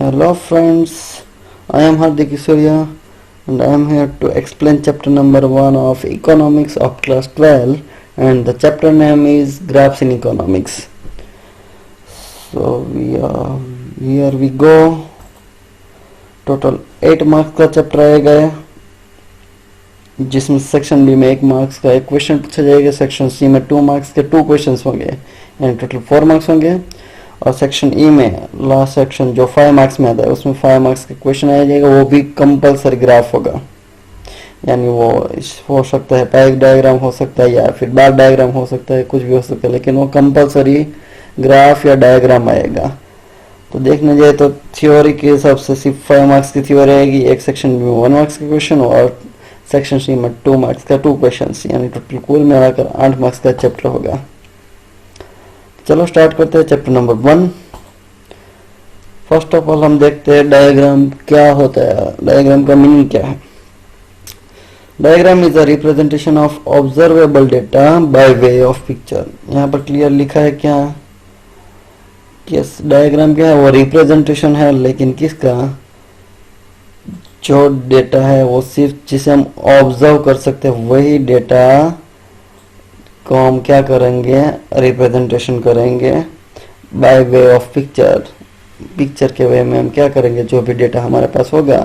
Hello friends, I am Hardik Surya and I am here to explain chapter number 1 of economics of class 12, and the chapter name is graphs in economics. So here we go. Total 8 marks का chapter आएगा, जिसमें section B में 1 marks का एक question पूछा जाएगा, section C में 2 marks के 2 क्वेश्चंस होंगे, यानी टोटल 4 मार्क्स होंगे। और सेक्शन ई में लास्ट सेक्शन जो 5 मार्क्स में आता है उसमें 5 मार्क्स का क्वेश्चन आ जाएगा, वो भी कंपलसरी ग्राफ होगा, यानी वो हो सकता है पाइक डायग्राम हो सकता है या फिर बार डायग्राम हो सकता है, कुछ भी हो सकता है, लेकिन वो कंपलसरी ग्राफ या डायग्राम आएगा। तो देखने जाए तो थ्योरी के हिसाब से सिर्फ 5 मार्क्स की थ्योरी आएगी, एक सेक्शन में 1 मार्क्स का क्वेश्चन और सेक्शन सी में 2 मार्क्स का 2 क्वेश्चन, यानी टोटल कुल मिलाकर 8 मार्क्स का चैप्टर होगा। चलो स्टार्ट करते हैं chapter number 1। First of all हम देखते हैं डायग्राम क्या होता है, डायग्राम का मीनिंग क्या है। Diagram is a representation of observable data by way of picture. यहाँ पर क्लियर लिखा है क्या, यस, डायग्राम क्या है, वो रिप्रेजेंटेशन है, लेकिन किसका, जो डेटा है वो सिर्फ जिसे हम ऑब्जर्व कर सकते हैं वही डेटा को हम क्या करेंगे, रिप्रेजेंटेशन करेंगे by way of picture. Picture के वे में हम क्या करेंगे, जो भी डेटा हमारे पास होगा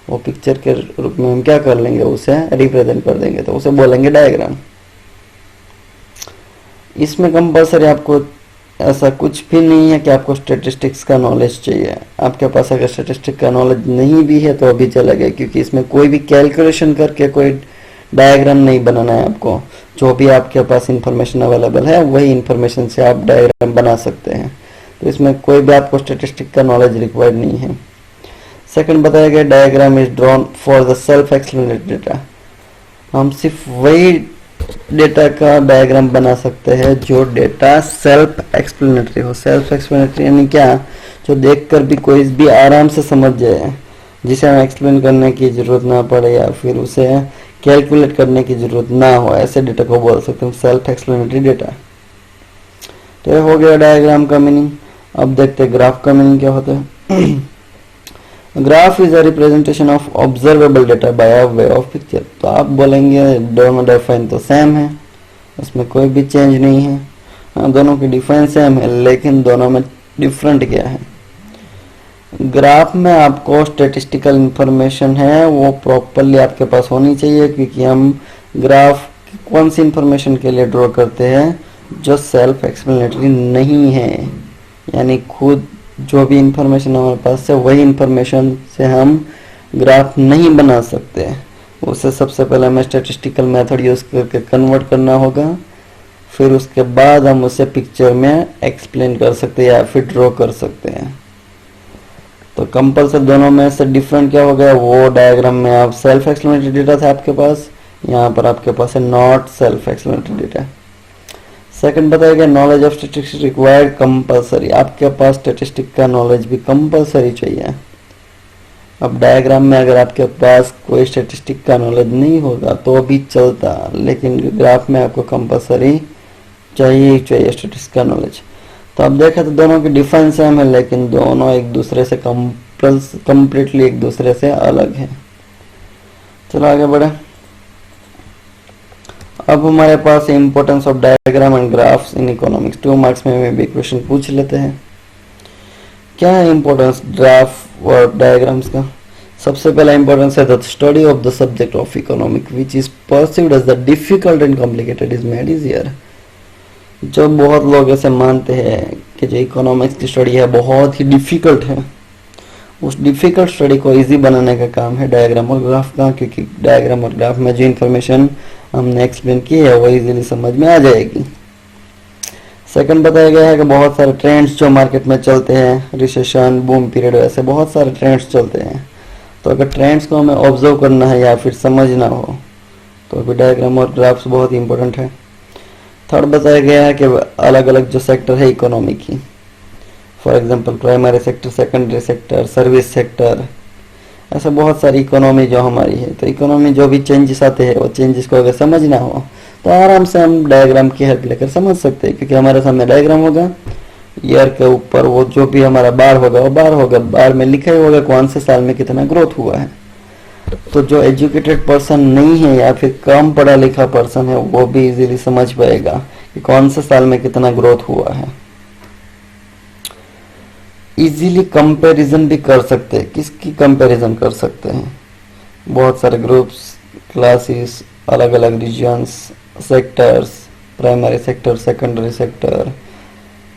वो पिक्चर के रूप में हम क्या कर लेंगे, उसे रिप्रेजेंट कर देंगे, तो उसे बोलेंगे डायग्राम। इसमें कंपल्सरी आपको ऐसा कुछ भी नहीं है कि आपको स्टैटिस्टिक्स का नॉलेज चाहिए। आपके पास अगर स्टैटिस्टिक्स का नॉलेज नहीं भी है तो अभी चलेगा, क्योंकि इसमें कोई भी कैलकुलेशन करके कोई डायग्राम नहीं बनाना है आपको। जो भी आपके पास इंफॉर्मेशन अवेलेबल है वही इंफॉर्मेशन से आप डायग्राम बना सकते हैं, तो इसमें कोई भी आपको स्टैटिस्टिक्स का नॉलेज रिक्वायर्ड नहीं है। सेकंड बताया गया diagram is drawn for the self explanatory data. हम सिर्फ वही डेटा का डायग्राम बना सकते हैं जो डेटा सेल्फ एक्सप्लेनेटरी हो। सेल्फ एक्सप्लेनेटरी यानी क्या, जो देखकर भी कोई भी आराम से समझ जाए, जिसे हम एक्सप्लेन करने की जरूरत ना पड़े या फिर उसे कैलकुलेट करने की जरूरत ना हो, ऐसे डेटा को बोल सकते हैं सेल्फ एक्सप्लेनेटरी डेटा। तो ये हो गया डायग्राम का मीनिंग। अब देखते हैं ग्राफ का मीनिंग क्या होता है। Graph is a representation of observable data by way of picture. तो आप बोलेंगे दोनों डिफाइन तो सेम है, उसमें कोई भी चेंज नहीं है। हाँ, दोनों की डिफाइन सेम है, लेकिन दोनों में डिफरेंट क्या है। ग्राफ में आपको स्टैटिस्टिकल इंफॉर्मेशन है वो प्रॉपरली आपके पास होनी चाहिए, क्योंकि हम ग्राफ कौन सी इंफॉर्मेशन के लिए ड्रॉ करते हैं, जो सेल्फ एक्सप्लेनेटरी नहीं है, यानी खुद जो भी इंफॉर्मेशन हमारे पास है वही इंफॉर्मेशन से हम ग्राफ नहीं बना सकते। उसे सबसे पहले हमें स्टैटिस्टिकल मेथड यूज करके कन्वर्ट करना होगा, फिर उसके बाद हम उसे पिक्चर में एक्सप्लेन कर सकते हैं या फिर ड्रॉ कर सकते हैं। तो कंपल्सरी दोनों में से डिफरेंट क्या हो गया, वो डायग्राम में आप सेल्फ एक्सप्लेनेटरी डेटा था आपके पास, यहाँ पर आपके पास है not self explanatory data. Second बताया गया knowledge of statistics required compulsory. आपके पास स्टैटिस्टिक्स का नॉलेज भी कंपल्सरी चाहिए। अब डायग्राम में अगर आपके पास कोई स्टैटिस्टिक्स का नॉलेज नहीं होगा तो भी चलता, लेकिन ग्राफ में आपको कंपल्सरी चाहिए स्टैटिस्टिक्स का नॉलेज। तो अब देखा तो दोनों की डिफरेंस सेम है, लेकिन दोनों एक दूसरे से कंप्लीटली एक दूसरे से अलग है। चलो आगे बढ़े। अब हमारे पास importance of diagram and graphs in economics. 2 marks में भी क्वेश्चन पूछ लेते हैं। क्या है इंपॉर्टेंस ग्राफ और डायग्राम्स का। सबसे पहला इंपॉर्टेंस है the study of the subject of economic which is perceived as the difficult and complicated is made easier. जो बहुत लोग ऐसे मानते हैं कि जो इकोनॉमिक्स की स्टडी है बहुत ही डिफिकल्ट है, उस डिफिकल्ट स्टडी को इजी बनाने का काम है डायग्राम और ग्राफ का, क्योंकि डायग्राम और ग्राफ में जो इन्फॉर्मेशन हमने एक्सप्लेन की है वो इजीली समझ में आ जाएगी। सेकंड बताया गया है कि बहुत सारे ट्रेंड्स जो मार्केट में चलते हैं, रिसेशन, बूम पीरियड, ऐसे बहुत सारे ट्रेंड्स चलते हैं। तो अगर ट्रेंड्स को हमें ऑब्जर्व करना है या फिर समझना हो तो अभी डायग्राम और ग्राफ्स बहुत ही इंपॉर्टेंट है। थर्ड बताया गया है कि अलग अलग जो सेक्टर है इकोनॉमी की, for example primary sector, secondary sector, service sector, ऐसे बहुत सारी इकोनॉमी जो हमारी है। तो इकोनॉमी जो भी चेंजेस आते हैं वो चेंजेस को अगर समझना हो तो आराम से हम डायग्राम की हेल्प लेकर समझ सकते हैं, क्योंकि हमारे सामने डायग्राम होगा, ईयर के ऊपर वो जो भी हमारा बार होगा वो बार होगा, बार में लिखा ही होगा कौन से साल में कितना ग्रोथ हुआ है। तो जो एजुकेटेड पर्सन नहीं है या फिर कम पढ़ा लिखा पर्सन है वो भी इजीली समझ पाएगा कि कौन से साल में कितना ग्रोथ हुआ है। इजीली कंपैरिजन भी कर सकते हैं। किसकी कंपैरिजन कर सकते हैं? बहुत सारे ग्रुप्स, क्लासेस, अलग अलग regions, sectors, primary sector, secondary sector,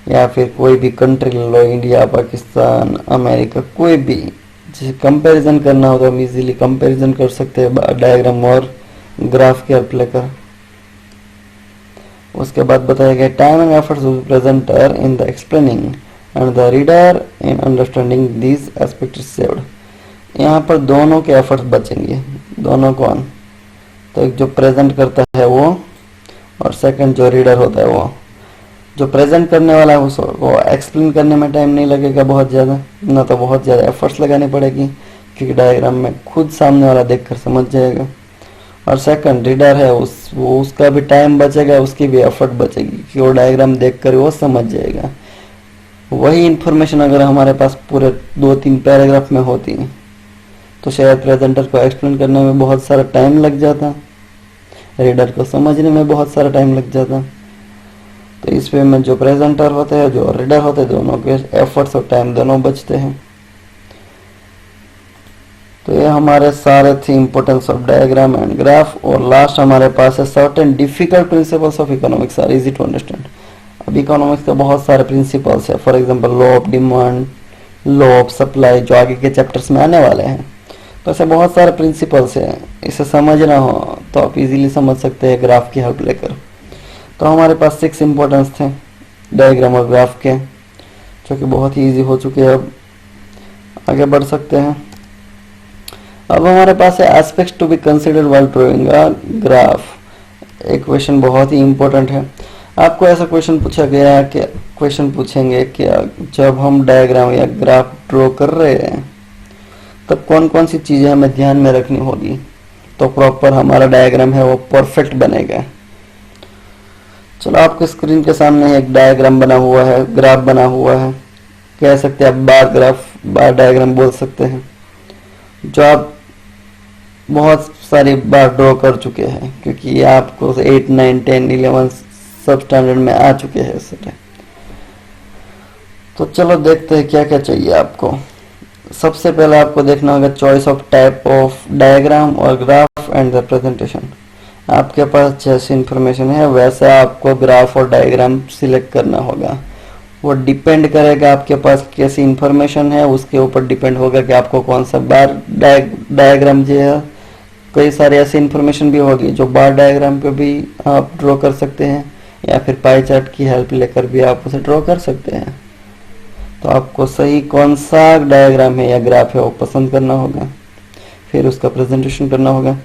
या फिर कोई भी कंट्री ले लो, इंडिया, पाकिस्तान, अमेरिका, कोई भी जिसे कंपैरिजन करना हो तो हम इजीली कंपैरिजन कर सकते हैं डायग्राम और ग्राफ की हेल्प लेकर। उसके बाद बताया गया time and efforts of presenter in the explaining and the reader in understanding this aspect is saved. यहाँ पर दोनों के एफर्ट्स बचेंगे। दोनों कौन? तो एक जो प्रेजेंट करता है वो, और सेकंड जो रीडर होता है वो। जो प्रेजेंट करने वाला है उसको एक्सप्लेन करने में टाइम नहीं लगेगा बहुत ज़्यादा, ना तो बहुत ज़्यादा एफर्ट्स लगानी पड़ेगी क्योंकि डायग्राम में खुद सामने वाला देखकर समझ जाएगा। और सेकंड रीडर है उसका भी टाइम बचेगा, उसकी भी एफर्ट बचेगी कि वो डायग्राम देखकर वो समझ जाएगा। वही इन्फॉर्मेशन अगर हमारे पास पूरे 2-3 पैराग्राफ में होती तो शायद प्रेजेंटर को एक्सप्लेन करने में बहुत सारा टाइम लग जाता, रीडर को समझने में बहुत सारा टाइम लग जाता। तो इस वे में जो प्रेजेंटर होते हैं, जो रीडर होते हैं, दोनों के एफर्ट्स और टाइम दोनों बचते हैं। तो ये हमारे सारे थे importance of diagram and graph. और लास्ट हमारे पास है certain difficult principles of economics are easy to understand. अब इकोनॉमिक्स का बहुत सारे प्रिंसिपल्स है, for example law of demand, law of supply, जो आगे के चैप्टर्स में आने वाले हैं। तो ऐसे बहुत सारे प्रिंसिपल्स हैं, इसे समझना हो तो आप इजीली समझ सकते हैं ग्राफ की हेल्प लेकर। तो हमारे पास 6 इंपॉर्टेंस थे डायग्राम और ग्राफ के, जो कि बहुत ही इजी हो चुके हैं। अब आगे बढ़ सकते हैं। अब हमारे पास है aspects to be considered while drawing a graph. एक क्वेश्चन बहुत ही इंपॉर्टेंट है। आपको ऐसा क्वेश्चन पूछा गया है कि क्वेश्चन पूछेंगे कि जब हम डायग्राम या ग्राफ ड्रॉ कर रहे हैं तब कौन कौन सी चीजें हमें ध्यान में रखनी होगी तो प्रॉपर हमारा डायग्राम है वो परफेक्ट बनेगा। चलो आपके स्क्रीन के सामने एक डायग्राम बना हुआ है, ग्राफ बना हुआ है, कह सकते हैं आप बार ग्राफ, बार डायग्राम बोल सकते हैं, जो आप बहुत सारी बार ड्रॉ कर चुके हैं क्योंकि ये आपको 8, 9, 10, 11 सब स्टैंडर्ड में आ चुके हैं इससे। तो चलो देखते हैं क्या क्या चाहिए आपको। सबसे पहले आपको देखना होगा choice of type of diagram और ग्राफ एंड द प्रेजेंटेशन। आपके पास जैसी इंफॉर्मेशन है वैसा आपको ग्राफ और डायग्राम सिलेक्ट करना होगा। वो डिपेंड करेगा आपके पास कैसी इंफॉर्मेशन है, उसके ऊपर डिपेंड होगा कि आपको कौन सा बार डायग्राम जो है। कई सारी ऐसी इंफॉर्मेशन भी होगी जो बार डायग्राम पे भी आप ड्रॉ कर सकते हैं या फिर पाई चार्ट की हेल्प लेकर भी आप उसे ड्रॉ कर सकते हैं। तो आपको सही कौन सा डायग्राम है या ग्राफ है वो पसंद करना होगा, फिर उसका प्रेजेंटेशन करना होगा।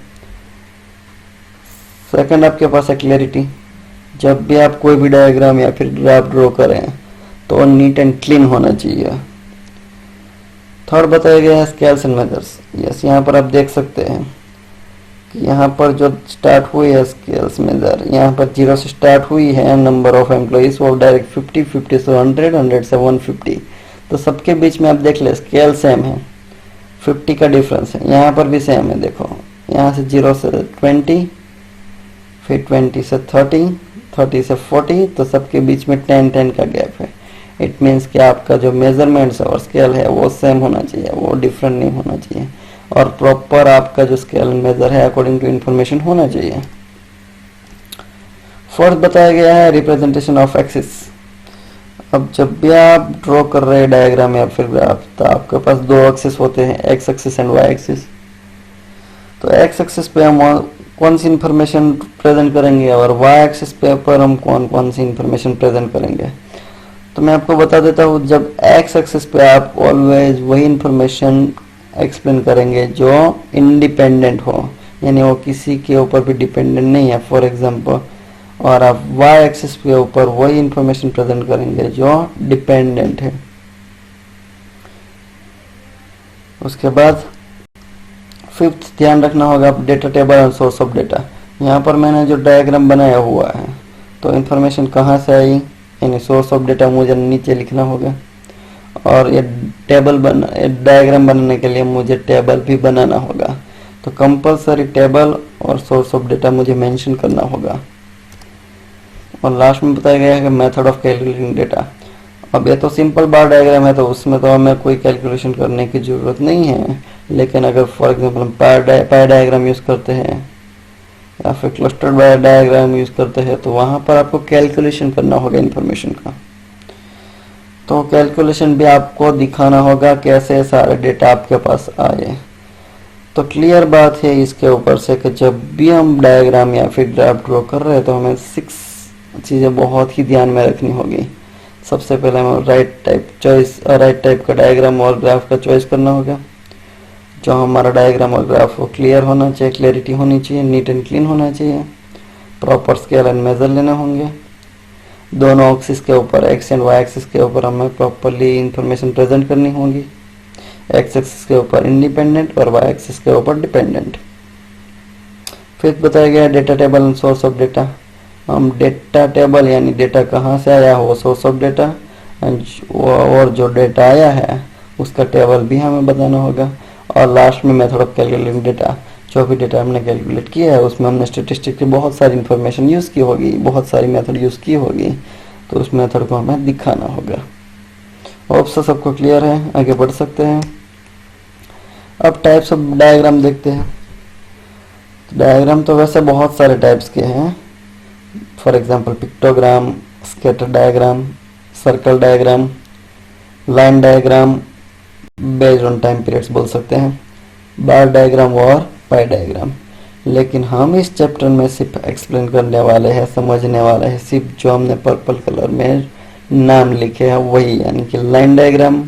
सेकंड आपके पास है क्लैरिटी। जब भी आप कोई भी डायग्राम या फिर ग्राफ ड्रॉ करें तो नीट एंड क्लीन होना चाहिए। थर्ड बताया गया है स्केल्स एंड मेजर्स। यस, यहाँ पर आप देख सकते हैं कि यहाँ पर जो स्टार्ट हुई है स्केल्स मेजर, यहाँ पर 0 से स्टार्ट हुई है। नंबर ऑफ एम्प्लॉइज वो डायरेक्ट 50, 50 से 100, 100 से 150। तो सबके बीच में आप देख ले स्केल सेम है, 50 का डिफरेंस है। यहाँ पर भी सेम है, देखो यहाँ से 0 से 20, फिर 20 से 30, 30 से 40, तो सबके बीच में 10-10 का गैप है। इट मीन्स कि आपका जो मेजरमेंट्स और स्केल है वो सेम होना चाहिए, वो डिफरेंट नहीं होना चाहिए, और प्रॉपर आपका जो स्केल मेजर है अकॉर्डिंग टू इंफॉर्मेशन होना चाहिए। फोर्थ बताया गया है रिप्रेजेंटेशन ऑफ एक्सिस। अब जब भी आप ड्रॉ कर रहे हैं डायग्राम या फिर ग्राफ तो आपके पास 2 एक्सिस होते हैं, x axis and y axis. तो एक्स एक्सिस पे हम कौन सी इंफॉर्मेशन प्रेजेंट करेंगे और वाई एक्सिस पे पर हम कौन कौन सी इंफॉर्मेशन प्रेजेंट करेंगे। तो मैं आपको बता देता हूँ, जब एक्स एक्सिस पे आप ऑलवेज वही इंफॉर्मेशन एक्सप्लेन करेंगे जो इंडिपेंडेंट हो, यानी वो किसी के ऊपर भी डिपेंडेंट नहीं है, फॉर एग्जांपल। और आप वाई एक्सिस के ऊपर वही इंफॉर्मेशन प्रेजेंट करेंगे जो डिपेंडेंट है। उसके बाद फिफ्थ ध्यान रखना होगा data table and source of data. यहाँ पर मैंने जो डायग्राम बनाया हुआ है तो इंफॉर्मेशन कहाँ से आई, यानी सोर्स ऑफ डेटा मुझे नीचे लिखना होगा, और ये डायग्राम बनाने के लिए मुझे टेबल भी बनाना होगा। तो कंपलसरी टेबल और सोर्स ऑफ डेटा मुझे मेंशन करना होगा। और लास्ट में बताया गया है कि मेथड ऑफ कैलकुलेटिंग डेटा। अब ये तो सिंपल बार डायग्राम है, तो उसमें तो हमें कोई कैलकुलेशन करने की ज़रूरत नहीं है। लेकिन अगर फॉर एग्जांपल हम पाई डायग्राम यूज़ करते हैं या फिर क्लस्टर बार डायग्राम यूज़ करते हैं, तो वहाँ पर आपको कैलकुलेशन करना होगा इन्फॉर्मेशन का। तो कैलकुलेशन भी आपको दिखाना होगा कैसे सारे डेटा आपके पास आए। तो क्लियर बात है इसके ऊपर से कि जब भी हम डायग्राम या फिर ग्राफ ड्रॉ कर रहे हैं तो हमें 6 चीज़ें बहुत ही ध्यान में रखनी होगी। सबसे पहले हमें राइट टाइप का डायग्राम और ग्राफ का चॉइस करना होगा। जो हमारा डायग्राम और ग्राफ वो क्लियर होना चाहिए, क्लैरिटी होनी चाहिए, नीट एंड क्लीन होना चाहिए। प्रॉपर स्केल एंड मेजर लेने होंगे। दोनों एक्सिस के ऊपर, एक्स एंड वाई एक्सिस के ऊपर हमें प्रॉपरली इंफॉर्मेशन प्रेजेंट करनी होगी। एक्स एक्सिस के ऊपर इंडिपेंडेंट और वाई एक्सिस के ऊपर डिपेंडेंट। फिर बताया गया data table and source of data. हम डेटा टेबल यानी डेटा कहाँ से आया हो, सोर्स ऑफ डेटा, और जो डेटा आया है उसका टेबल भी हमें बताना होगा। और लास्ट में मेथड ऑफ कैलकुलेटिंग डेटा, जो भी डेटा हमने कैलकुलेट किया है उसमें हमने स्टेटिस्टिक की बहुत सारी इन्फॉर्मेशन यूज़ की होगी, बहुत सारी मेथड यूज़ की होगी, तो उस मेथड को हमें दिखाना होगा। होप से सबको क्लियर है, आगे बढ़ सकते हैं। अब टाइप्स ऑफ डायग्राम देखते हैं। डायग्राम तो वैसे बहुत सारे टाइप्स के हैं। For example pictogram, scatter diagram, circle diagram, line diagram, based on time periods बोल सकते हैं, बार डायग्राम और पाई डायग्राम। लेकिन हम इस चैप्टर में सिर्फ एक्सप्लेन करने वाले हैं, समझने वाले हैं सिर्फ जो हमने पर्पल कलर में नाम लिखे हैं वही, यानी कि line diagram,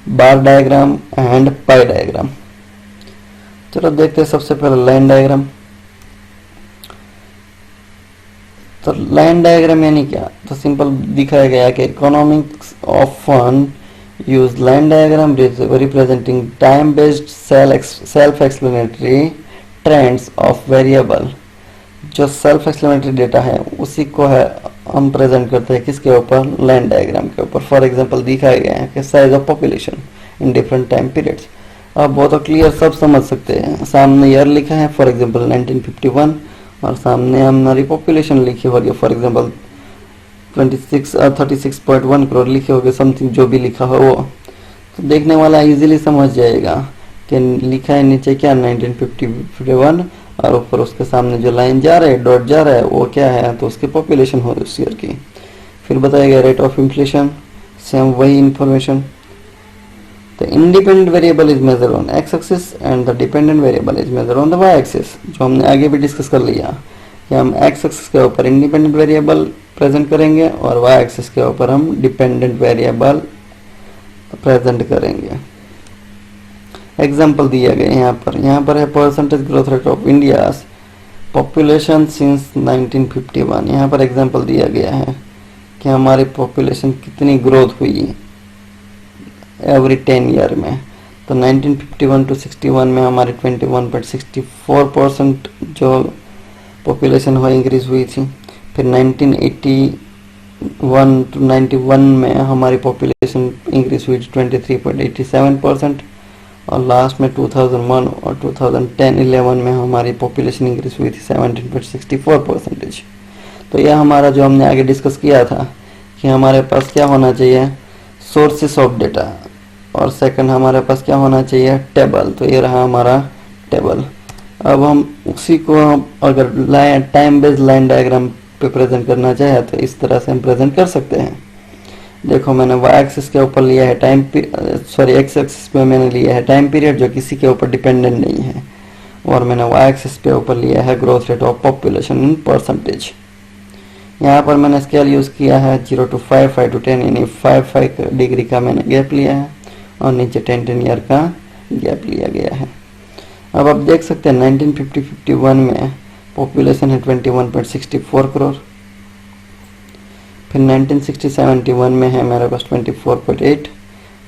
bar diagram and pi diagram. चलो देखते हैं सबसे पहले लाइन डायग्राम। तो लाइन डायग्राम यानी क्या, तो सिंपल दिखाया गया कि economics of fund use line diagram representing time based self explanatory trends of variable. जो सेल्फ एक्सप्लेनेटरी डेटा है उसी को है हम प्रेजेंट करते हैं किसके ऊपर, लाइन डायग्राम के ऊपर। फॉर एग्जांपल दिखाया गया है कि size of population in different time periods. अब वो तो क्लियर सब समझ सकते हैं, सामने ईयर लिखा है फॉर एग्जांपल 1951 और सामने हमारी पॉपुलेशन लिखी होगी फॉर एग्जांपल 36.1 करोड़ लिखे होगे, समथिंग जो भी लिखा हो वो तो देखने वाला इजीली समझ जाएगा कि लिखा है नीचे क्या 1951 और ऊपर उसके सामने जो लाइन जा रहा है, डॉट जा रहा है, वो क्या है, तो उसकी पॉपुलेशन हो उस ईयर की। फिर बताया गया रेट ऑफ इन्फ्लेशन, सेम वही information. The independent variable is measured on x-axis and the dependent variable is measured on the y-axis। जो हमने आगे भी डिस्कस कर लिया कि हम x-axis के ऊपर इंडिपेंडेंट वेरिएबल प्रेजेंट करेंगे और y-axis के ऊपर हम डिपेंडेंट वेरिएबल प्रेजेंट करेंगे। एग्जाम्पल दिया गया यहाँ पर है percentage growth rate of India population since 1951। यहाँ पर एग्जाम्पल दिया गया है कि हमारी पॉपुलेशन कितनी ग्रोथ हुई एवरी 10 ईयर में। तो 1951 टू 61 में हमारी 21.64% जो पॉपुलेशन हो इंक्रीज हुई थी। फिर 1981 टू 91 में हमारी पॉपुलेशन इंक्रीज हुई 23.87% और लास्ट में 2001 और 2010-11 में हमारी पॉपुलेशन इंक्रीज हुई थी 17.64%। तो यह हमारा जो हमने आगे डिस्कस किया था कि हमारे पास क्या होना चाहिए, सोर्सेस ऑफ डेटा, और सेकंड हमारे पास क्या होना चाहिए, टेबल। तो ये रहा हमारा टेबल। अब हम उसी को अगर टाइम बेस्ड लाइन डायग्राम पे प्रेजेंट करना चाहे तो इस तरह से हम प्रेजेंट कर सकते हैं। देखो मैंने वाई एक्सिस के ऊपर लिया है एक्स एक्सिस पे मैंने लिया है टाइम पीरियड जो किसी के ऊपर डिपेंडेंट नहीं है, और मैंने वाई एक्सिस पे ऊपर लिया है growth rate of population in percentage. यहाँ पर मैंने स्केल यूज़ किया है 0 to 5, 5 to 10 यानी 5 डिग्री का मैंने गैप लिया है और नीचे 10 ईयर का गैप लिया गया है। अब आप देख सकते हैं 1950-51 में पॉपुलेशन है 21.64 करोड़। फिर 1960-71 में है मेरे पास 24.8।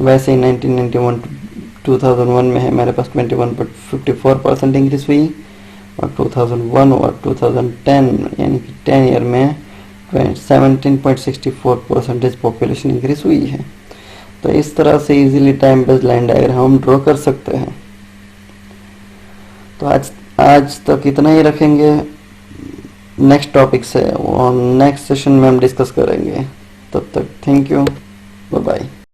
वैसे ही 1991-2001 में है मेरे पास 21.54% इंक्रीज हुई और 2001 और 2010 यानी कि 10 ईयर में 17.64% पॉपुलेशन इंक्रीज हुई है। तो इस तरह से easily time based line diagram हम ड्रॉ कर सकते हैं। तो आज तक इतना ही रखेंगे। नेक्स्ट टॉपिक से और नेक्स्ट सेशन में हम डिस्कस करेंगे। तब तक थैंक यू, बाय बाय।